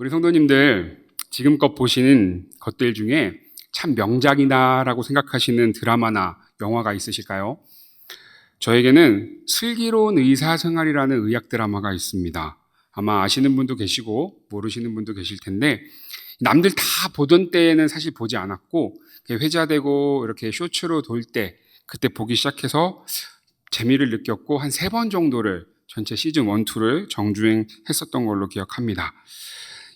우리 성도님들 지금껏 보시는 것들 중에 참 명작이다라고 생각하시는 드라마나 영화가 있으실까요? 저에게는 슬기로운 의사생활이라는 의학 드라마가 있습니다. 아마 아시는 분도 계시고 모르시는 분도 계실 텐데, 남들 다 보던 때에는 사실 보지 않았고 회자되고 이렇게 쇼츠로 돌 때 그때 보기 시작해서 재미를 느꼈고 한 3번 정도를 전체 시즌 1, 2를 정주행했었던 걸로 기억합니다.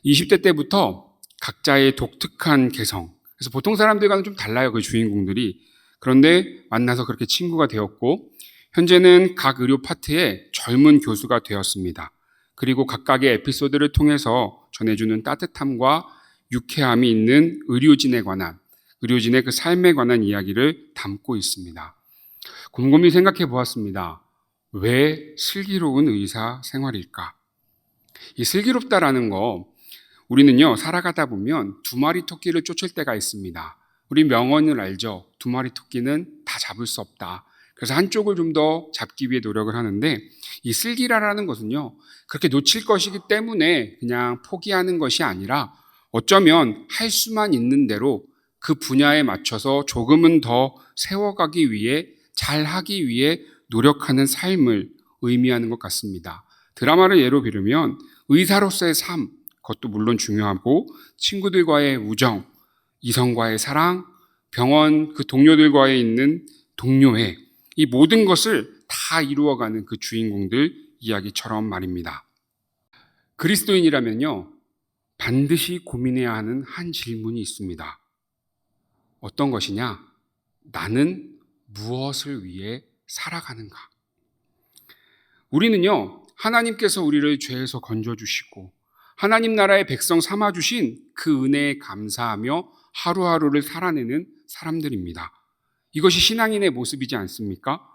20대 때부터 각자의 독특한 개성, 그래서 보통 사람들과는 좀 달라요, 그 주인공들이. 그런데 만나서 그렇게 친구가 되었고, 현재는 각 의료 파트의 젊은 교수가 되었습니다. 그리고 각각의 에피소드를 통해서 전해주는 따뜻함과 유쾌함이 있는 의료진의 그 삶에 관한 이야기를 담고 있습니다. 곰곰이 생각해 보았습니다. 왜 슬기로운 의사 생활일까? 이 슬기롭다라는 거, 우리는요, 살아가다 보면 2마리 토끼를 쫓을 때가 있습니다. 우리 명언을 알죠? 2마리 토끼는 다 잡을 수 없다. 그래서 한쪽을 좀 더 잡기 위해 노력을 하는데, 이 슬기라는 것은요, 그렇게 놓칠 것이기 때문에 그냥 포기하는 것이 아니라 어쩌면 할 수만 있는 대로 그 분야에 맞춰서 조금은 더 세워가기 위해, 잘하기 위해 노력하는 삶을 의미하는 것 같습니다. 드라마를 예로 빌으면 의사로서의 삶, 그것도 물론 중요하고, 친구들과의 우정, 이성과의 사랑, 병원 그 동료들과의 있는 동료애, 이 모든 것을 다 이루어가는 그 주인공들 이야기처럼 말입니다. 그리스도인이라면요, 반드시 고민해야 하는 한 질문이 있습니다. 어떤 것이냐? 나는 무엇을 위해 살아가는가? 우리는요, 하나님께서 우리를 죄에서 건져주시고 하나님 나라의 백성 삼아주신 그 은혜에 감사하며 하루하루를 살아내는 사람들입니다. 이것이 신앙인의 모습이지 않습니까?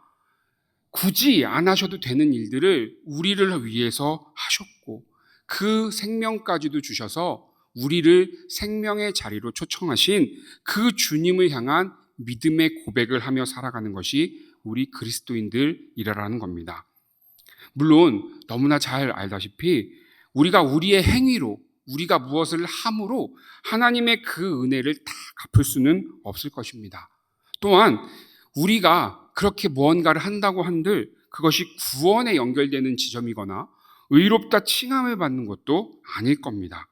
굳이 안 하셔도 되는 일들을 우리를 위해서 하셨고, 그 생명까지도 주셔서 우리를 생명의 자리로 초청하신 그 주님을 향한 믿음의 고백을 하며 살아가는 것이 우리 그리스도인들이라는 겁니다. 물론 너무나 잘 알다시피 우리가 우리의 행위로, 우리가 무엇을 함으로 하나님의 그 은혜를 다 갚을 수는 없을 것입니다. 또한 우리가 그렇게 무언가를 한다고 한들 그것이 구원에 연결되는 지점이거나 의롭다 칭함을 받는 것도 아닐 겁니다.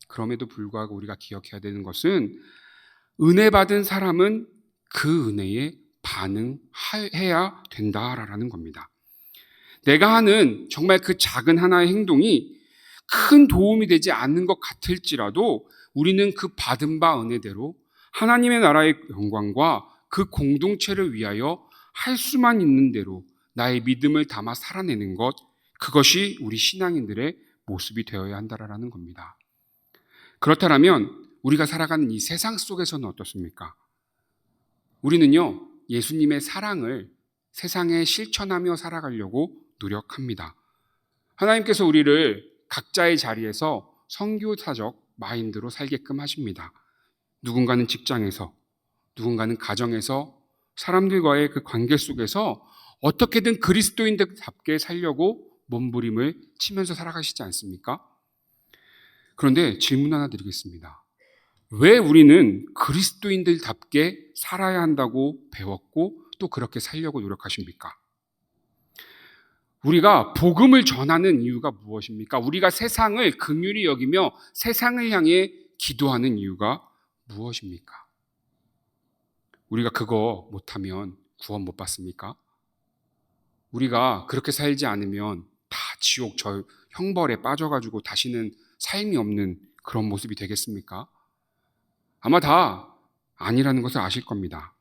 그럼에도 불구하고 우리가 기억해야 되는 것은, 은혜 받은 사람은 그 은혜에 반응해야 된다라는 겁니다. 내가 하는 정말 그 작은 하나의 행동이 큰 도움이 되지 않는 것 같을지라도 우리는 그 받은 바 은혜대로 하나님의 나라의 영광과 그 공동체를 위하여 할 수만 있는 대로 나의 믿음을 담아 살아내는 것, 그것이 우리 신앙인들의 모습이 되어야 한다라는 겁니다. 그렇다면 우리가 살아가는 이 세상 속에서는 어떻습니까? 우리는요, 예수님의 사랑을 세상에 실천하며 살아가려고 노력합니다. 하나님께서 우리를 각자의 자리에서 선교사적 마인드로 살게끔 하십니다. 누군가는 직장에서, 누군가는 가정에서, 사람들과의 그 관계 속에서 어떻게든 그리스도인답게 살려고 몸부림을 치면서 살아가시지 않습니까? 그런데 질문 하나 드리겠습니다. 왜 우리는 그리스도인들답게 살아야 한다고 배웠고 또 그렇게 살려고 노력하십니까? 우리가 복음을 전하는 이유가 무엇입니까? 우리가 세상을 긍휼히 여기며 세상을 향해 기도하는 이유가 무엇입니까? 우리가 그거 못하면 구원 못 받습니까? 우리가 그렇게 살지 않으면 다 지옥 저 형벌에 빠져가지고 다시는 삶이 없는 그런 모습이 되겠습니까? 아마 다 아니라는 것을 아실 겁니다.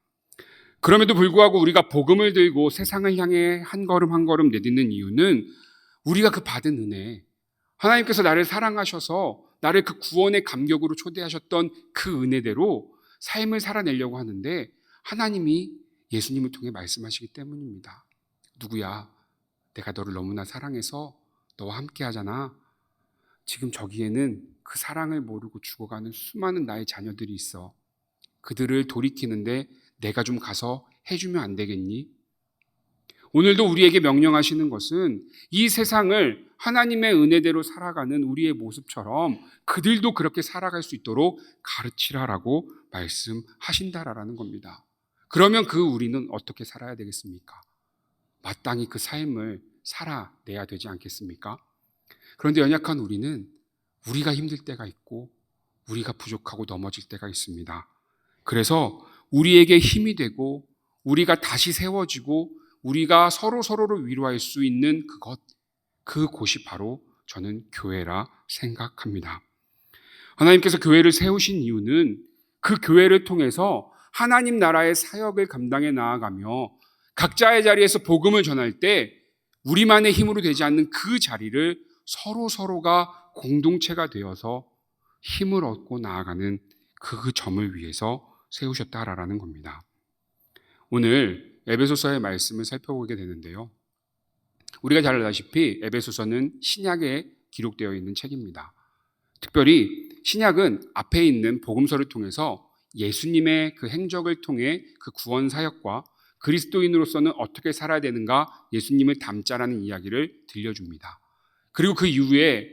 그럼에도 불구하고 우리가 복음을 들고 세상을 향해 한 걸음 한 걸음 내딛는 이유는 우리가 그 받은 은혜, 하나님께서 나를 사랑하셔서 나를 그 구원의 감격으로 초대하셨던 그 은혜대로 삶을 살아내려고 하는데, 하나님이 예수님을 통해 말씀하시기 때문입니다. 누구야? 내가 너를 너무나 사랑해서 너와 함께 하잖아. 지금 저기에는 그 사랑을 모르고 죽어가는 수많은 나의 자녀들이 있어. 그들을 돌이키는데 내가 좀 가서 해주면 안 되겠니? 오늘도 우리에게 명령하시는 것은 이 세상을 하나님의 은혜대로 살아가는 우리의 모습처럼 그들도 그렇게 살아갈 수 있도록 가르치라라고 말씀하신다라는 겁니다. 그러면 그 우리는 어떻게 살아야 되겠습니까? 마땅히 그 삶을 살아내야 되지 않겠습니까? 그런데 연약한 우리는 우리가 힘들 때가 있고 우리가 부족하고 넘어질 때가 있습니다. 그래서 우리에게 힘이 되고 우리가 다시 세워지고 우리가 서로를 위로할 수 있는 그곳이 바로 저는 교회라 생각합니다. 하나님께서 교회를 세우신 이유는 그 교회를 통해서 하나님 나라의 사역을 감당해 나아가며 각자의 자리에서 복음을 전할 때 우리만의 힘으로 되지 않는 그 자리를 서로가 공동체가 되어서 힘을 얻고 나아가는 그 점을 위해서 세우셨다라는 겁니다. 오늘 에베소서의 말씀을 살펴보게 되는데요. 우리가 잘 알다시피 에베소서는 신약에 기록되어 있는 책입니다. 특별히 신약은 앞에 있는 복음서를 통해서 예수님의 그 행적을 통해 그 구원 사역과 그리스도인으로서는 어떻게 살아야 되는가 예수님을 닮자라는 이야기를 들려줍니다. 그리고 그 이후에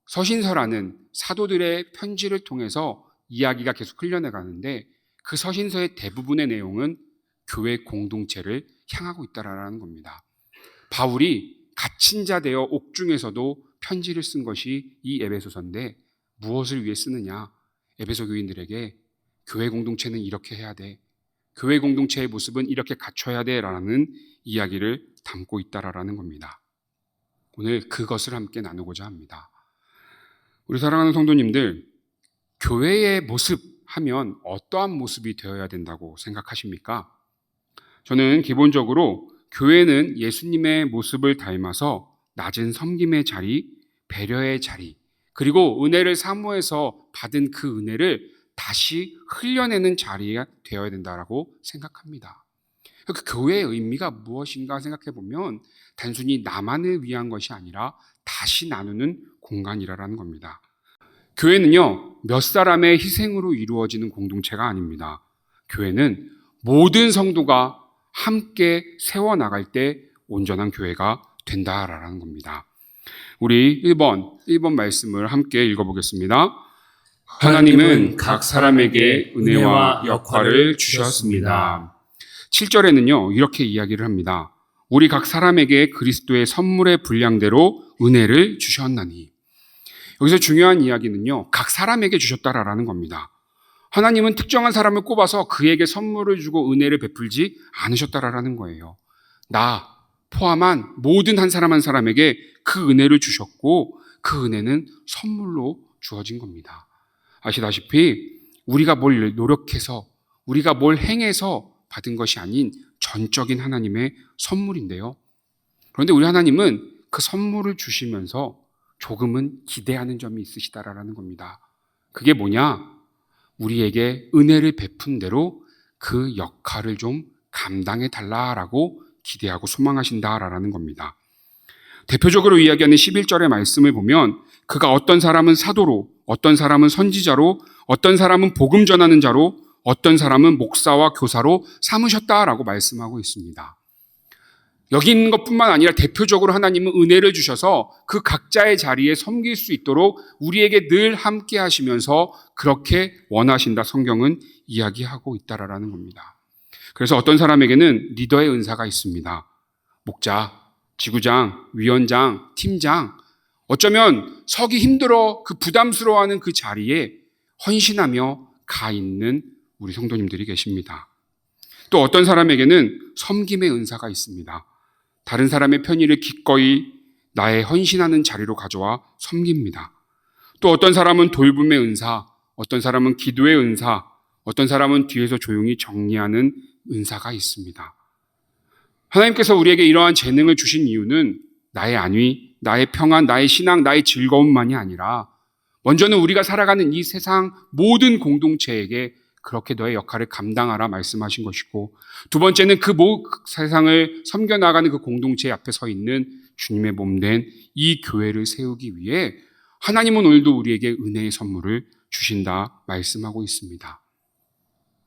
서신서라는 사도들의 편지를 통해서 이야기가 계속 흘러나가는데 그 서신서의 대부분의 내용은 교회 공동체를 향하고 있다라는 겁니다. 바울이 갇힌 자 되어 옥중에서도 편지를 쓴 것이 이 에베소서인데 무엇을 위해 쓰느냐? 에베소 교인들에게 교회 공동체는 이렇게 해야 돼. 교회 공동체의 모습은 이렇게 갖춰야 돼라는 이야기를 담고 있다라는 겁니다. 오늘 그것을 함께 나누고자 합니다. 우리 사랑하는 성도님들, 교회의 모습 하면 어떠한 모습이 되어야 된다고 생각하십니까? 저는 기본적으로 교회는 예수님의 모습을 닮아서 낮은 섬김의 자리, 배려의 자리, 그리고 은혜를 사모해서 받은 그 은혜를 다시 흘려내는 자리가 되어야 된다고 생각합니다. 그 교회의 의미가 무엇인가 생각해 보면 단순히 나만을 위한 것이 아니라 다시 나누는 공간이라는 겁니다. 교회는요, 몇 사람의 희생으로 이루어지는 공동체가 아닙니다. 교회는 모든 성도가 함께 세워나갈 때 온전한 교회가 된다라는 겁니다. 우리 1번 말씀을 함께 읽어보겠습니다. 하나님은 각 사람에게 은혜와 역할을 주셨습니다. 7절에는요, 이렇게 이야기를 합니다. 우리 각 사람에게 그리스도의 선물의 분량대로 은혜를 주셨나니. 여기서 중요한 이야기는요, 각 사람에게 주셨다라는 겁니다. 하나님은 특정한 사람을 꼽아서 그에게 선물을 주고 은혜를 베풀지 않으셨다라는 거예요. 나 포함한 모든 한 사람 한 사람에게 그 은혜를 주셨고 그 은혜는 선물로 주어진 겁니다. 아시다시피 우리가 뭘 노력해서 우리가 뭘 행해서 받은 것이 아닌 전적인 하나님의 선물인데요. 그런데 우리 하나님은 그 선물을 주시면서 조금은 기대하는 점이 있으시다라는 겁니다. 그게 뭐냐? 우리에게 은혜를 베푼 대로 그 역할을 좀 감당해 달라라고 기대하고 소망하신다라는 겁니다. 대표적으로 이야기하는 11절의 말씀을 보면 그가 어떤 사람은 사도로, 어떤 사람은 선지자로, 어떤 사람은 복음 전하는 자로, 어떤 사람은 목사와 교사로 삼으셨다라고 말씀하고 있습니다. 여기 있는 것뿐만 아니라 대표적으로 하나님은 은혜를 주셔서 그 각자의 자리에 섬길 수 있도록 우리에게 늘 함께 하시면서 그렇게 원하신다 성경은 이야기하고 있다라는 겁니다. 그래서 어떤 사람에게는 리더의 은사가 있습니다. 목자, 지구장, 위원장, 팀장, 어쩌면 서기 힘들어 그 부담스러워하는 그 자리에 헌신하며 가 있는 우리 성도님들이 계십니다. 또 어떤 사람에게는 섬김의 은사가 있습니다. 다른 사람의 편의를 기꺼이 나의 헌신하는 자리로 가져와 섬깁니다. 또 어떤 사람은 돌봄의 은사, 어떤 사람은 기도의 은사, 어떤 사람은 뒤에서 조용히 정리하는 은사가 있습니다. 하나님께서 우리에게 이러한 재능을 주신 이유는 나의 안위, 나의 평안, 나의 신앙, 나의 즐거움만이 아니라 먼저는 우리가 살아가는 이 세상 모든 공동체에게 그렇게 너의 역할을 감당하라 말씀하신 것이고, 두 번째는 그 세상을 섬겨나가는 그 공동체 앞에 서 있는 주님의 몸된 이 교회를 세우기 위해 하나님은 오늘도 우리에게 은혜의 선물을 주신다 말씀하고 있습니다.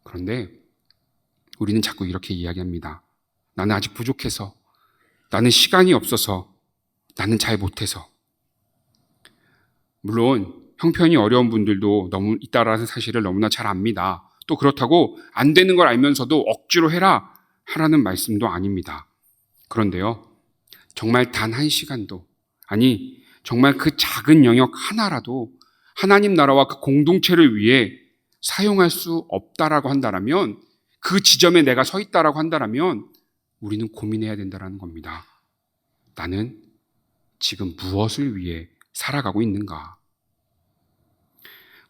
그런데 우리는 자꾸 이렇게 이야기합니다. 나는 아직 부족해서, 나는 시간이 없어서, 나는 잘 못해서. 물론 형편이 어려운 분들도 너무 있다라는 사실을 너무나 잘 압니다. 또 그렇다고 안 되는 걸 알면서도 억지로 해라 하라는 말씀도 아닙니다. 그런데요, 정말 단 한 시간도, 아니 정말 그 작은 영역 하나라도 하나님 나라와 그 공동체를 위해 사용할 수 없다라고 한다면, 그 지점에 내가 서 있다라고 한다면 우리는 고민해야 된다는 겁니다. 나는 지금 무엇을 위해 살아가고 있는가?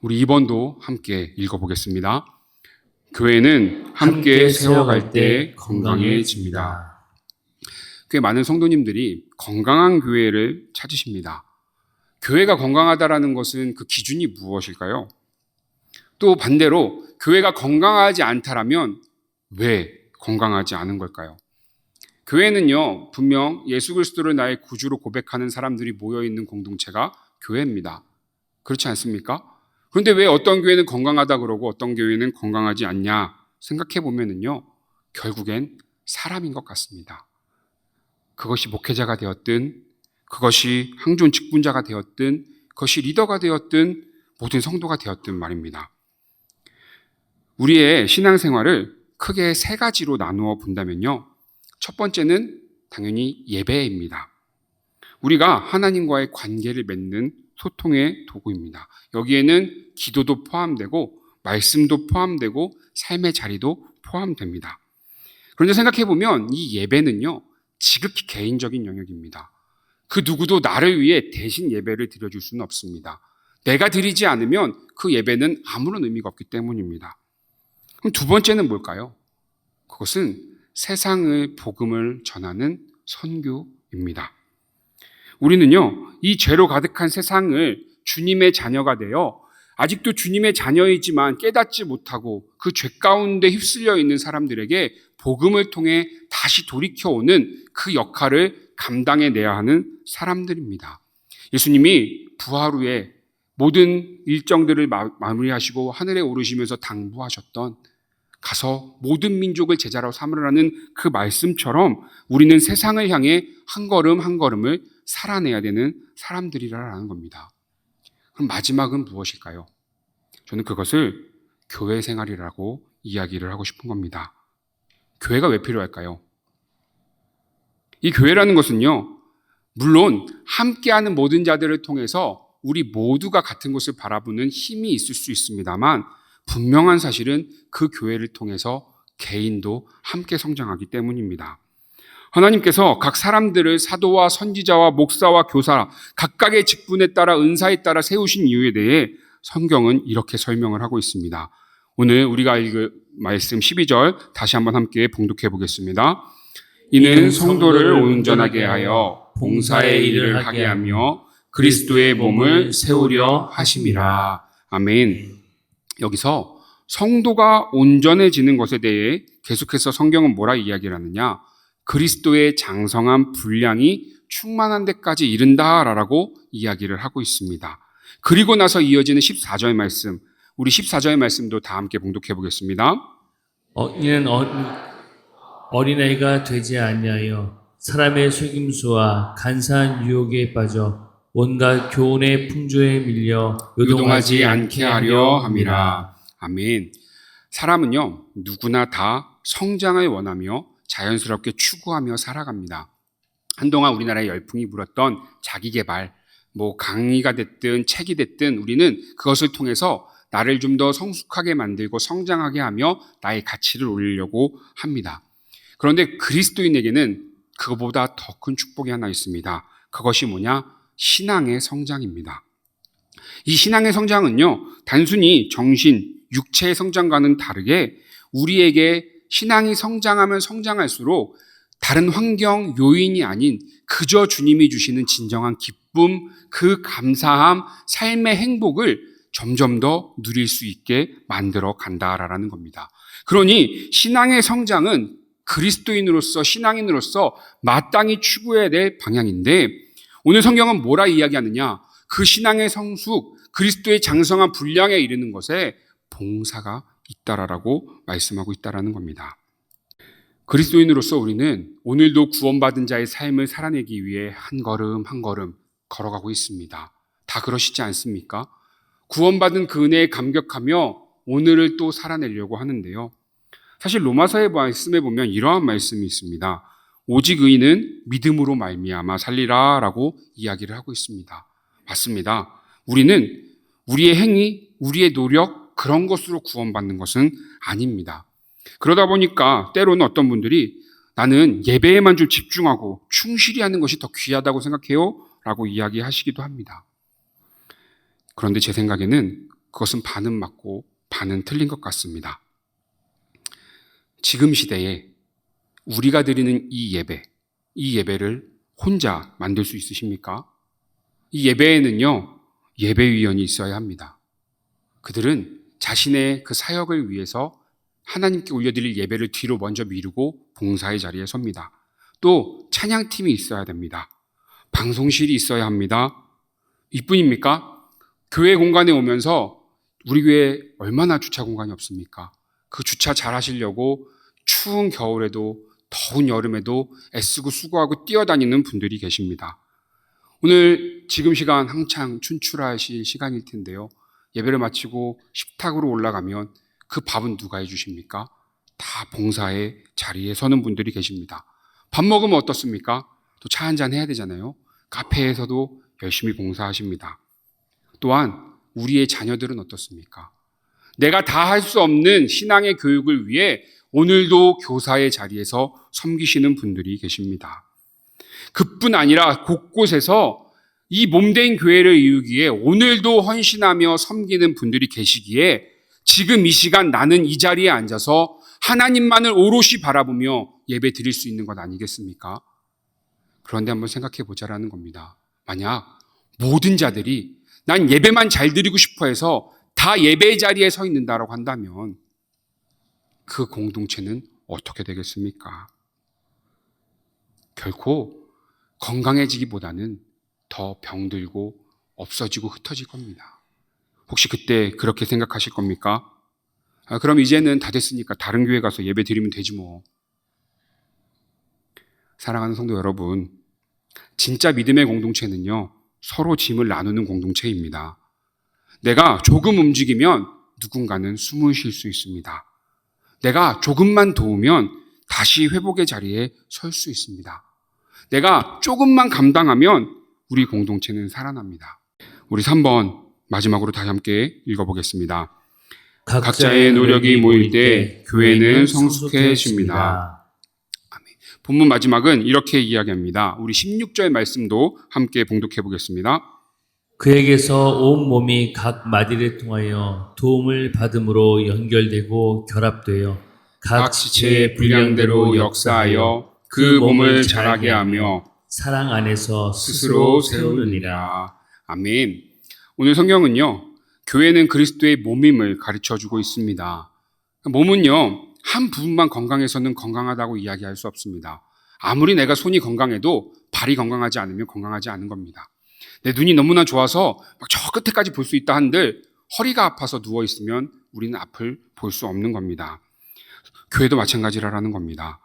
우리 2번도 함께 읽어보겠습니다. 교회는 함께 세워갈 때 건강해집니다. 꽤 많은 성도님들이 건강한 교회를 찾으십니다. 교회가 건강하다라는 것은 그 기준이 무엇일까요? 또 반대로 교회가 건강하지 않다라면 왜 건강하지 않은 걸까요? 교회는요, 분명 예수 그리스도를 나의 구주로 고백하는 사람들이 모여있는 공동체가 교회입니다. 그렇지 않습니까? 그런데 왜 어떤 교회는 건강하다 그러고 어떤 교회는 건강하지 않냐 생각해 보면은요, 결국엔 사람인 것 같습니다. 그것이 목회자가 되었든, 그것이 항존 직분자가 되었든, 그것이 리더가 되었든, 모든 성도가 되었든 말입니다. 우리의 신앙생활을 크게 3가지로 나누어 본다면요, 첫 번째는 당연히 예배입니다. 우리가 하나님과의 관계를 맺는 소통의 도구입니다. 여기에는 기도도 포함되고 말씀도 포함되고 삶의 자리도 포함됩니다. 그런데 생각해보면 이 예배는요, 지극히 개인적인 영역입니다. 그 누구도 나를 위해 대신 예배를 드려줄 수는 없습니다. 내가 드리지 않으면 그 예배는 아무런 의미가 없기 때문입니다. 그럼 두 번째는 뭘까요? 그것은 세상의 복음을 전하는 선교입니다. 우리는요, 이 죄로 가득한 세상을 주님의 자녀가 되어 아직도 주님의 자녀이지만 깨닫지 못하고 그 죄 가운데 휩쓸려 있는 사람들에게 복음을 통해 다시 돌이켜오는 그 역할을 감당해내야 하는 사람들입니다. 예수님이 부활 후에 모든 일정들을 마무리하시고 하늘에 오르시면서 당부하셨던 가서 모든 민족을 제자로 삼으라는 그 말씀처럼 우리는 세상을 향해 한 걸음 한 걸음을 살아내야 되는 사람들이라는 겁니다. 그럼 마지막은 무엇일까요? 저는 그것을 교회 생활이라고 이야기를 하고 싶은 겁니다. 교회가 왜 필요할까요? 이 교회라는 것은요, 물론 함께하는 모든 자들을 통해서 우리 모두가 같은 곳을 바라보는 힘이 있을 수 있습니다만, 분명한 사실은 그 교회를 통해서 개인도 함께 성장하기 때문입니다. 하나님께서 각 사람들을 사도와 선지자와 목사와 교사 각각의 직분에 따라 은사에 따라 세우신 이유에 대해 성경은 이렇게 설명을 하고 있습니다. 오늘 우리가 읽을 말씀 12절 다시 한번 함께 봉독해 보겠습니다. 이는 성도를 온전하게 하여 봉사의 일을 하게 하며 그리스도의 몸을 세우려 하심이라. 아멘. 여기서 성도가 온전해지는 것에 대해 계속해서 성경은 뭐라 이야기를 하느냐? 그리스도의 장성한 분량이 충만한 데까지 이른다라고 이야기를 하고 있습니다. 그리고 나서 이어지는 14절 말씀, 우리 14절 말씀도 다 함께 봉독해 보겠습니다. 이는 어린아이가 되지 아니하여 사람의 속임수와 간사한 유혹에 빠져 온갖 교훈의 풍조에 밀려 요동하지 않게 하려 함이라. 아멘. 사람은요, 누구나 다 성장을 원하며 자연스럽게 추구하며 살아갑니다. 한동안 우리나라에 열풍이 불었던 자기계발, 강의가 됐든 책이 됐든 우리는 그것을 통해서 나를 좀 더 성숙하게 만들고 성장하게 하며 나의 가치를 올리려고 합니다. 그런데 그리스도인에게는 그것보다 더 큰 축복이 하나 있습니다. 그것이 뭐냐? 신앙의 성장입니다. 이 신앙의 성장은요, 단순히 정신, 육체의 성장과는 다르게 우리에게 신앙이 성장하면 성장할수록 다른 환경, 요인이 아닌 그저 주님이 주시는 진정한 기쁨, 그 감사함, 삶의 행복을 점점 더 누릴 수 있게 만들어 간다라는 겁니다. 그러니 신앙의 성장은 그리스도인으로서, 신앙인으로서 마땅히 추구해야 될 방향인데, 오늘 성경은 뭐라 이야기하느냐? 그 신앙의 성숙, 그리스도의 장성한 분량에 이르는 것에 봉사가 있다라고 말씀하고 있다라는 겁니다. 그리스도인으로서 우리는 오늘도 구원받은 자의 삶을 살아내기 위해 한 걸음 한 걸음 걸어가고 있습니다. 다 그러시지 않습니까? 구원받은 그 은혜에 감격하며 오늘을 또 살아내려고 하는데요. 사실 로마서의 말씀에 보면 이러한 말씀이 있습니다. 오직 의인은 믿음으로 말미암아 살리라라고 이야기를 하고 있습니다. 맞습니다. 우리는 우리의 행위, 우리의 노력 그런 것으로 구원받는 것은 아닙니다. 그러다 보니까 때로는 어떤 분들이 나는 예배에만 좀 집중하고 충실히 하는 것이 더 귀하다고 생각해요 라고 이야기하시기도 합니다. 그런데 제 생각에는 그것은 반은 맞고 반은 틀린 것 같습니다. 지금 시대에 우리가 드리는 이 예배를 혼자 만들 수 있으십니까? 이 예배에는요, 예배위원이 있어야 합니다. 그들은 자신의 그 사역을 위해서 하나님께 올려드릴 예배를 뒤로 먼저 미루고 봉사의 자리에 섭니다. 또 찬양팀이 있어야 됩니다. 방송실이 있어야 합니다. 이뿐입니까? 교회 공간에 오면서 우리 교회에 얼마나 주차 공간이 없습니까? 그 주차 잘 하시려고 추운 겨울에도 더운 여름에도 애쓰고 수고하고 뛰어다니는 분들이 계십니다. 오늘 지금 시간 한창 춘출하실 시간일 텐데요. 예배를 마치고 식탁으로 올라가면 그 밥은 누가 해주십니까? 다 봉사의 자리에 서는 분들이 계십니다. 밥 먹으면 어떻습니까? 또 차 한잔 해야 되잖아요. 카페에서도 열심히 봉사하십니다. 또한 우리의 자녀들은 어떻습니까? 내가 다 할 수 없는 신앙의 교육을 위해 오늘도 교사의 자리에서 섬기시는 분들이 계십니다. 그뿐 아니라 곳곳에서 이 몸된 교회를 이루기에 오늘도 헌신하며 섬기는 분들이 계시기에 지금 이 시간 나는 이 자리에 앉아서 하나님만을 오롯이 바라보며 예배 드릴 수 있는 것 아니겠습니까? 그런데 한번 생각해 보자라는 겁니다. 만약 모든 자들이 난 예배만 잘 드리고 싶어 해서 다 예배의 자리에 서 있는다라고 한다면 그 공동체는 어떻게 되겠습니까? 결코 건강해지기보다는 더 병들고 없어지고 흩어질 겁니다. 혹시 그때 그렇게 생각하실 겁니까? 그럼 이제는 다 됐으니까 다른 교회 가서 예배 드리면 되지 뭐. 사랑하는 성도 여러분, 진짜 믿음의 공동체는요, 서로 짐을 나누는 공동체입니다. 내가 조금 움직이면 누군가는 숨을 쉴 수 있습니다. 내가 조금만 도우면 다시 회복의 자리에 설 수 있습니다. 내가 조금만 감당하면 우리 공동체는 살아납니다. 우리 3번 마지막으로 다시 함께 읽어보겠습니다. 각자의 노력이 모일 때 교회는 성숙해집니다. 아멘. 본문 마지막은 이렇게 이야기합니다. 우리 16절 말씀도 함께 봉독해 보겠습니다. 그에게서 온 몸이 각 마디를 통하여 도움을 받음으로 연결되고 결합되어 각 지체의 분량대로 역사하여 그 몸을 자라게 하며 사랑 안에서 스스로 세우느니라. 아멘. 오늘 성경은요, 교회는 그리스도의 몸임을 가르쳐주고 있습니다. 몸은요, 한 부분만 건강해서는 건강하다고 이야기할 수 없습니다. 아무리 내가 손이 건강해도 발이 건강하지 않으면 건강하지 않은 겁니다. 내 눈이 너무나 좋아서 막 저 끝에까지 볼 수 있다 한들 허리가 아파서 누워있으면 우리는 앞을 볼 수 없는 겁니다. 교회도 마찬가지라는 겁니다.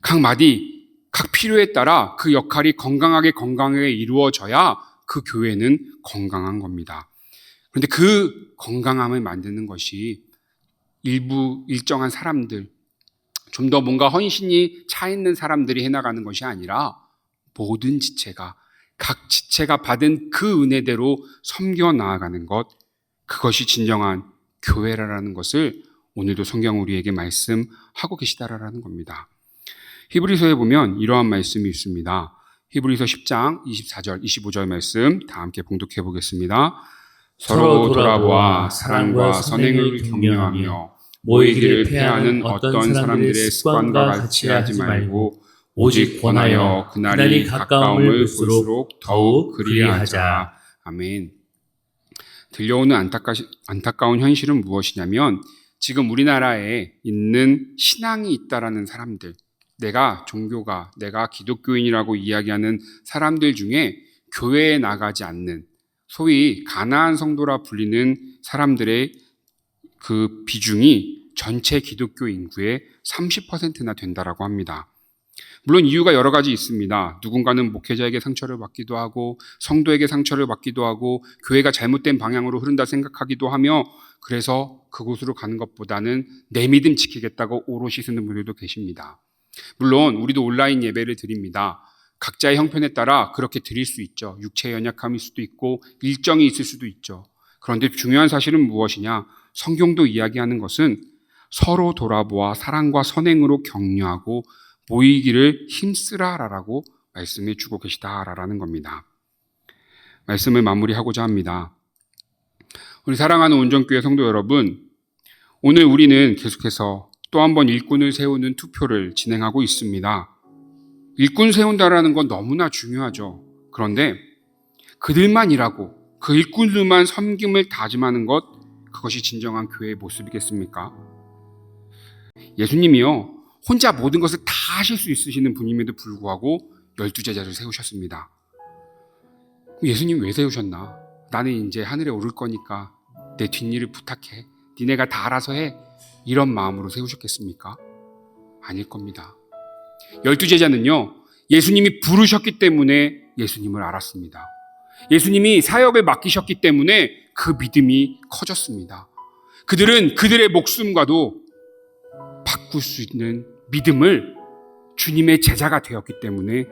각 마디, 각 필요에 따라 그 역할이 건강하게 이루어져야 그 교회는 건강한 겁니다. 그런데 그 건강함을 만드는 것이 일정한 사람들, 좀 더 뭔가 헌신이 차 있는 사람들이 해나가는 것이 아니라 모든 지체가 각 지체가 받은 그 은혜대로 섬겨 나아가는 것, 그것이 진정한 교회라는 것을 오늘도 성경 우리에게 말씀하고 계시다라는 겁니다. 히브리서에 보면 이러한 말씀이 있습니다. 히브리서 10장 24절, 25절 말씀 다 함께 봉독해 보겠습니다. 서로 돌아보아 사랑과 선행을 격려하며 모이기를 폐하는 어떤 사람들의 습관과 같이 하지 말고 오직 권하여 그날이 가까움을 볼수록 더욱 그리하자. 아멘. 들려오는 안타까운 현실은 무엇이냐면 지금 우리나라에 있는 신앙이 있다라는 사람들, 내가 기독교인이라고 이야기하는 사람들 중에 교회에 나가지 않는 소위 가나안 성도라 불리는 사람들의 그 비중이 전체 기독교 인구의 30%나 된다라고 합니다. 물론 이유가 여러 가지 있습니다. 누군가는 목회자에게 상처를 받기도 하고 성도에게 상처를 받기도 하고 교회가 잘못된 방향으로 흐른다 생각하기도 하며 그래서 그곳으로 가는 것보다는 내 믿음 지키겠다고 오롯이 쓰는 분들도 계십니다. 물론 우리도 온라인 예배를 드립니다. 각자의 형편에 따라 그렇게 드릴 수 있죠. 육체의 연약함일 수도 있고 일정이 있을 수도 있죠. 그런데 중요한 사실은 무엇이냐? 성경도 이야기하는 것은 서로 돌아보아 사랑과 선행으로 격려하고 모이기를 힘쓰라라고 말씀해 주고 계시다라는 겁니다. 말씀을 마무리하고자 합니다. 우리 사랑하는 온전교회 성도 여러분, 오늘 우리는 계속해서 또 한 번 일꾼을 세우는 투표를 진행하고 있습니다. 일꾼 세운다라는 건 너무나 중요하죠. 그런데 그들만 일하고 그 일꾼들만 섬김을 다짐하는 것, 그것이 진정한 교회의 모습이겠습니까? 예수님이요, 혼자 모든 것을 다 하실 수 있으시는 분임에도 불구하고 12제자를 세우셨습니다. 예수님 왜 세우셨나? 나는 이제 하늘에 오를 거니까 내 뒷일을 부탁해. 니네가 다 알아서 해. 이런 마음으로 세우셨겠습니까? 아닐 겁니다. 12제자는요, 예수님이 부르셨기 때문에 예수님을 알았습니다. 예수님이 사역을 맡기셨기 때문에 그 믿음이 커졌습니다. 그들은 그들의 목숨과도 바꿀 수 있는 믿음을 주님의 제자가 되었기 때문에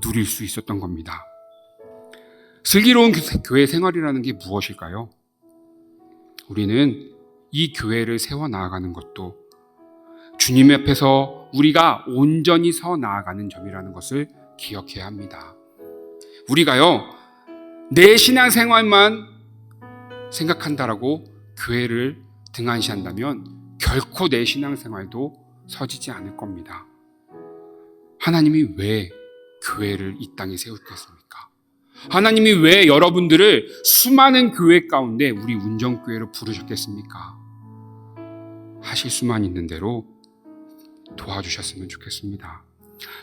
누릴 수 있었던 겁니다. 슬기로운 교회 생활이라는 게 무엇일까요? 우리는 이 교회를 세워 나아가는 것도 주님 앞에서 우리가 온전히 서 나아가는 점이라는 것을 기억해야 합니다. 우리가요, 내 신앙생활만 생각한다라고 교회를 등한시한다면 결코 내 신앙생활도 서지지 않을 겁니다. 하나님이 왜 교회를 이 땅에 세우셨겠습니까? 하나님이 왜 여러분들을 수많은 교회 가운데 우리 운정교회로 부르셨겠습니까? 하실 수만 있는 대로 도와주셨으면 좋겠습니다.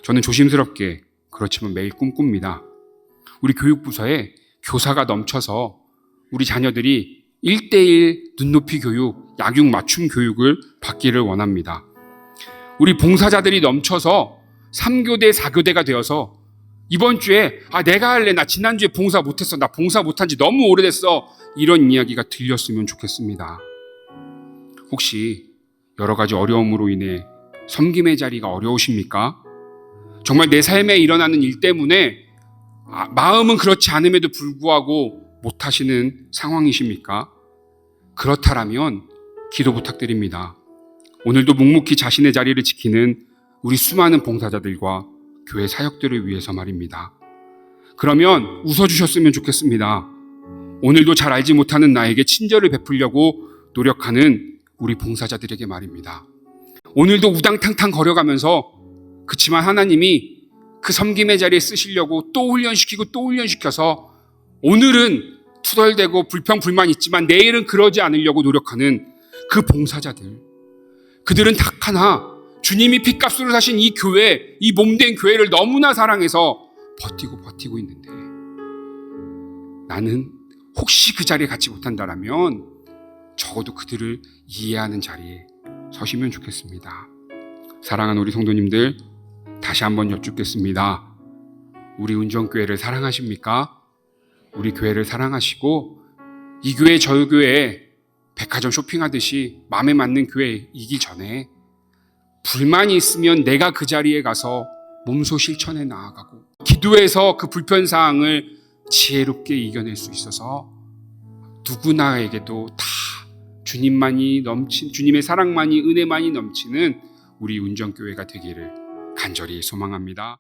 저는 조심스럽게 그렇지만 매일 꿈꿉니다. 우리 교육부서에 교사가 넘쳐서 우리 자녀들이 1:1 눈높이 교육, 약육 맞춤 교육을 받기를 원합니다. 우리 봉사자들이 넘쳐서 3교대, 4교대가 되어서 이번 주에 내가 할래, 나 지난주에 봉사 못했어, 나 봉사 못한 지 너무 오래됐어, 이런 이야기가 들렸으면 좋겠습니다. 혹시 여러 가지 어려움으로 인해 섬김의 자리가 어려우십니까? 정말 내 삶에 일어나는 일 때문에 마음은 그렇지 않음에도 불구하고 못하시는 상황이십니까? 그렇다라면 기도 부탁드립니다. 오늘도 묵묵히 자신의 자리를 지키는 우리 수많은 봉사자들과 교회 사역들을 위해서 말입니다. 그러면 웃어주셨으면 좋겠습니다. 오늘도 잘 알지 못하는 나에게 친절을 베풀려고 노력하는 우리 봉사자들에게 말입니다. 오늘도 우당탕탕 거려가면서 그치만 하나님이 그 섬김의 자리에 쓰시려고 또 훈련시키고 또 훈련시켜서 오늘은 투덜대고 불평불만 있지만 내일은 그러지 않으려고 노력하는 그 봉사자들, 그들은 딱 하나 주님이 핏값으로 사신 이 교회, 이 몸된 교회를 너무나 사랑해서 버티고 있는데 나는 혹시 그 자리에 갖지 못한다라면 적어도 그들을 이해하는 자리에 서시면 좋겠습니다. 사랑하는 우리 성도님들, 다시 한번 여쭙겠습니다. 우리 운정교회를 사랑하십니까? 우리 교회를 사랑하시고 이 교회 저 교회 백화점 쇼핑하듯이 마음에 맞는 교회이기 전에 불만이 있으면 내가 그 자리에 가서 몸소 실천해 나아가고 기도해서 그 불편사항을 지혜롭게 이겨낼 수 있어서 누구나에게도 다 주님의 사랑만이, 은혜만이 넘치는 우리 운정교회가 되기를 간절히 소망합니다.